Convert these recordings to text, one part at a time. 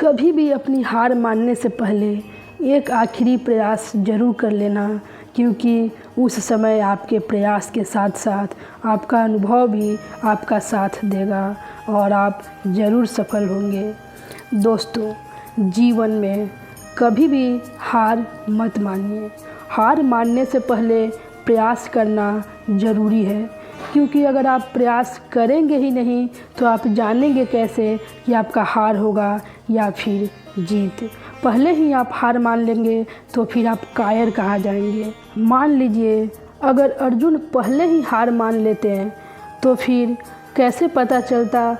कभी भी अपनी हार मानने से पहले एक आखिरी प्रयास ज़रूर कर लेना, क्योंकि उस समय आपके प्रयास के साथ साथ आपका अनुभव भी आपका साथ देगा और आप ज़रूर सफल होंगे। दोस्तों, जीवन में कभी भी हार मत मानिए। हार मानने से पहले प्रयास करना ज़रूरी है, क्योंकि अगर आप प्रयास करेंगे ही नहीं तो आप जानेंगे कैसे कि आपका हार होगा या फिर जीत। पहले ही आप हार मान लेंगे तो फिर आप कायर कहा जाएंगे। मान लीजिए अगर अर्जुन पहले ही हार मान लेते हैं तो फिर कैसे पता चलता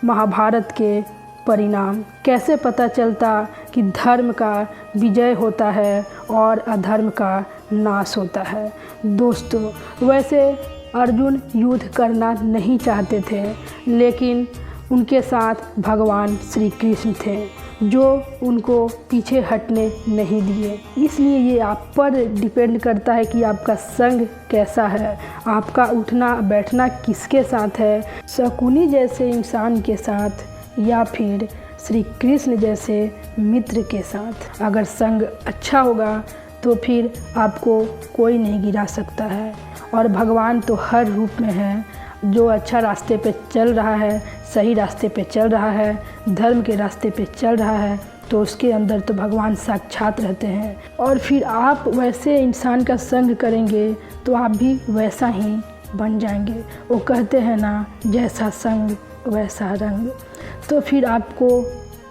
महाभारत के परिणाम, कैसे पता चलता कि धर्म का विजय होता है और अधर्म का नाश होता है। दोस्तों, वैसे अर्जुन युद्ध करना नहीं चाहते थे, लेकिन उनके साथ भगवान श्री कृष्ण थे जो उनको पीछे हटने नहीं दिए। इसलिए ये आप पर डिपेंड करता है कि आपका संग कैसा है, आपका उठना बैठना किसके साथ है, शकुनी जैसे इंसान के साथ या फिर श्री कृष्ण जैसे मित्र के साथ। अगर संग अच्छा होगा तो फिर आपको कोई नहीं गिरा सकता है। और भगवान तो हर रूप में है। जो अच्छा रास्ते पे चल रहा है, सही रास्ते पे चल रहा है, धर्म के रास्ते पे चल रहा है, तो उसके अंदर तो भगवान साक्षात रहते हैं। और फिर आप वैसे इंसान का संग करेंगे तो आप भी वैसा ही बन जाएंगे। वो कहते हैं ना, जैसा संग वैसा रंग। तो फिर आपको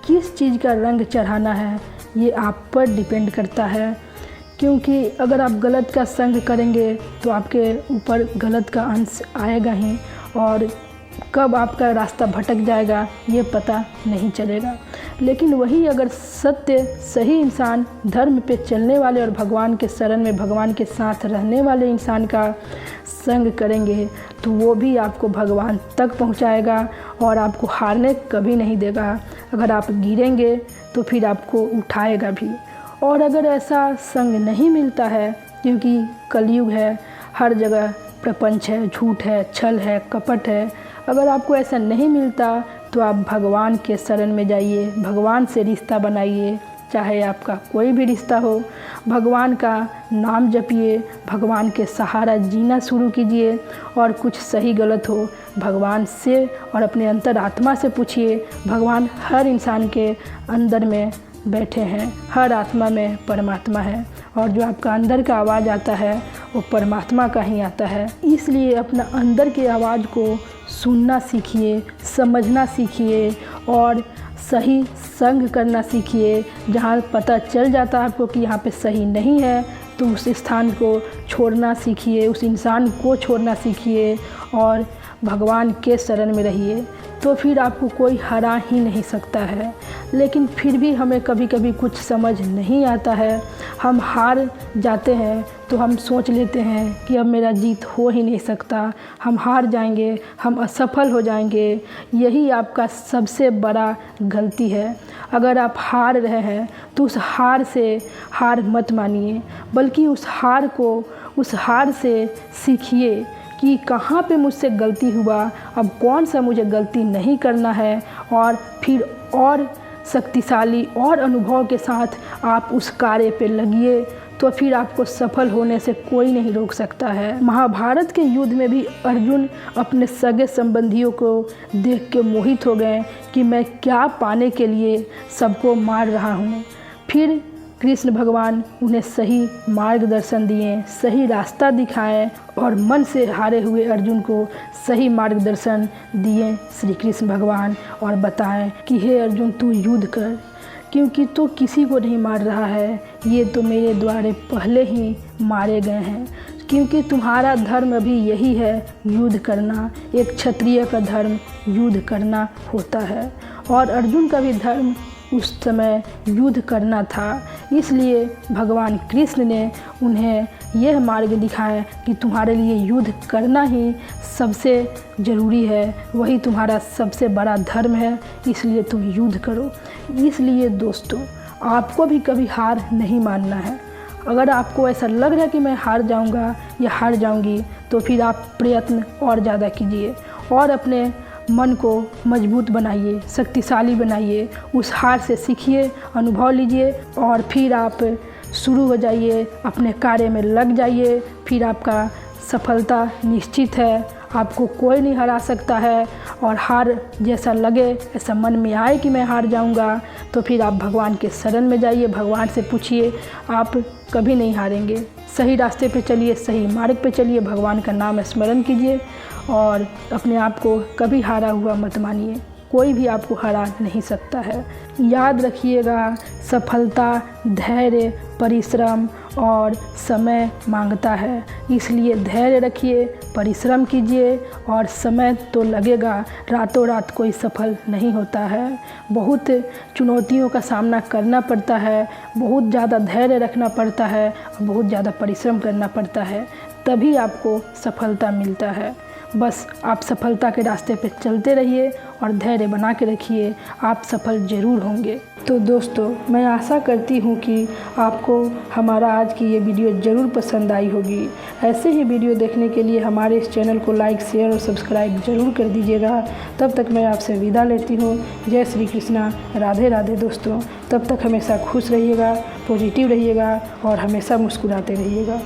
किस चीज़ का रंग चढ़ाना है ये आप पर डिपेंड करता है, क्योंकि अगर आप गलत का संग करेंगे तो आपके ऊपर गलत का अंश आएगा ही, और कब आपका रास्ता भटक जाएगा ये पता नहीं चलेगा। लेकिन वही अगर सत्य सही इंसान, धर्म पे चलने वाले और भगवान के शरण में भगवान के साथ रहने वाले इंसान का संग करेंगे तो वो भी आपको भगवान तक पहुंचाएगा और आपको हारने कभी नहीं देगा। अगर आप गिरेंगे तो फिर आपको उठाएगा भी। और अगर ऐसा संग नहीं मिलता है, क्योंकि कलयुग है, हर जगह प्रपंच है, झूठ है, छल है, कपट है, अगर आपको ऐसा नहीं मिलता तो आप भगवान के शरण में जाइए, भगवान से रिश्ता बनाइए। चाहे आपका कोई भी रिश्ता हो, भगवान का नाम जपिए, भगवान के सहारा जीना शुरू कीजिए। और कुछ सही गलत हो भगवान से और अपने अंतरात्मा से पूछिए। भगवान हर इंसान के अंदर में बैठे हैं, हर आत्मा में परमात्मा है, और जो आपका अंदर का आवाज़ आता है वो परमात्मा का ही आता है। इसलिए अपना अंदर के आवाज़ को सुनना सीखिए, समझना सीखिए और सही संग करना सीखिए। जहाँ पता चल जाता है आपको कि यहाँ पे सही नहीं है तो उस स्थान को छोड़ना सीखिए, उस इंसान को छोड़ना सीखिए और भगवान के शरण में रहिए। तो फिर आपको कोई हरा ही नहीं सकता है। लेकिन फिर भी हमें कभी कभी कुछ समझ नहीं आता है, हम हार जाते हैं तो हम सोच लेते हैं कि अब मेरा जीत हो ही नहीं सकता, हम हार जाएंगे, हम असफल हो जाएंगे। यही आपका सबसे बड़ा गलती है। अगर आप हार रहे हैं तो उस हार से हार मत मानिए, बल्कि उस हार से सीखिए कि कहाँ पे मुझसे गलती हुआ, अब कौन सा मुझे गलती नहीं करना है, और फिर और शक्तिशाली और अनुभव के साथ आप उस कार्य पे लगिए। तो फिर आपको सफल होने से कोई नहीं रोक सकता है। महाभारत के युद्ध में भी अर्जुन अपने सगे संबंधियों को देख के मोहित हो गए कि मैं क्या पाने के लिए सबको मार रहा हूँ। फिर कृष्ण भगवान उन्हें सही मार्गदर्शन दिए, सही रास्ता दिखाएं और मन से हारे हुए अर्जुन को सही मार्गदर्शन दिए श्री कृष्ण भगवान, और बताएं कि हे अर्जुन, तू युद्ध कर, क्योंकि तू किसी को नहीं मार रहा है, ये तो मेरे द्वारे पहले ही मारे गए हैं। क्योंकि तुम्हारा धर्म अभी यही है, युद्ध करना। एक क्षत्रिय का धर्म युद्ध करना होता है, और अर्जुन का भी धर्म उस समय युद्ध करना था। इसलिए भगवान कृष्ण ने उन्हें यह मार्ग दिखाया कि तुम्हारे लिए युद्ध करना ही सबसे ज़रूरी है, वही तुम्हारा सबसे बड़ा धर्म है, इसलिए तुम युद्ध करो। इसलिए दोस्तों, आपको भी कभी हार नहीं मानना है। अगर आपको ऐसा लग रहा है कि मैं हार जाऊंगा या हार जाऊंगी, तो फिर आप प्रयत्न और ज़्यादा कीजिए और अपने मन को मजबूत बनाइए, शक्तिशाली बनाइए, उस हार से सीखिए, अनुभव लीजिए और फिर आप शुरू हो जाइए, अपने कार्य में लग जाइए। फिर आपका सफलता निश्चित है, आपको कोई नहीं हरा सकता है। और हार जैसा लगे, ऐसा मन में आए कि मैं हार जाऊंगा, तो फिर आप भगवान के शरण में जाइए, भगवान से पूछिए, आप कभी नहीं हारेंगे। सही रास्ते पे चलिए, सही मार्ग पे चलिए, भगवान का नाम स्मरण कीजिए और अपने आप को कभी हारा हुआ मत मानिए। कोई भी आपको हरा नहीं सकता है। याद रखिएगा, सफलता धैर्य, परिश्रम और समय मांगता है, इसलिए धैर्य रखिए, परिश्रम कीजिए और समय तो लगेगा। रातों रात कोई सफल नहीं होता है, बहुत चुनौतियों का सामना करना पड़ता है, बहुत ज़्यादा धैर्य रखना पड़ता है, बहुत ज़्यादा परिश्रम करना पड़ता है, तभी आपको सफलता मिलता है। बस आप सफलता के रास्ते पे चलते रहिए और धैर्य बना के रखिए, आप सफल ज़रूर होंगे। तो दोस्तों, मैं आशा करती हूँ कि आपको हमारा आज की ये वीडियो ज़रूर पसंद आई होगी। ऐसे ही वीडियो देखने के लिए हमारे इस चैनल को लाइक, शेयर और सब्सक्राइब ज़रूर कर दीजिएगा। तब तक मैं आपसे विदा लेती हूँ। जय श्री कृष्णा, राधे राधे दोस्तों। तब तक हमेशा खुश रहिएगा, पॉजिटिव रहिएगा और हमेशा मुस्कुराते रहिएगा।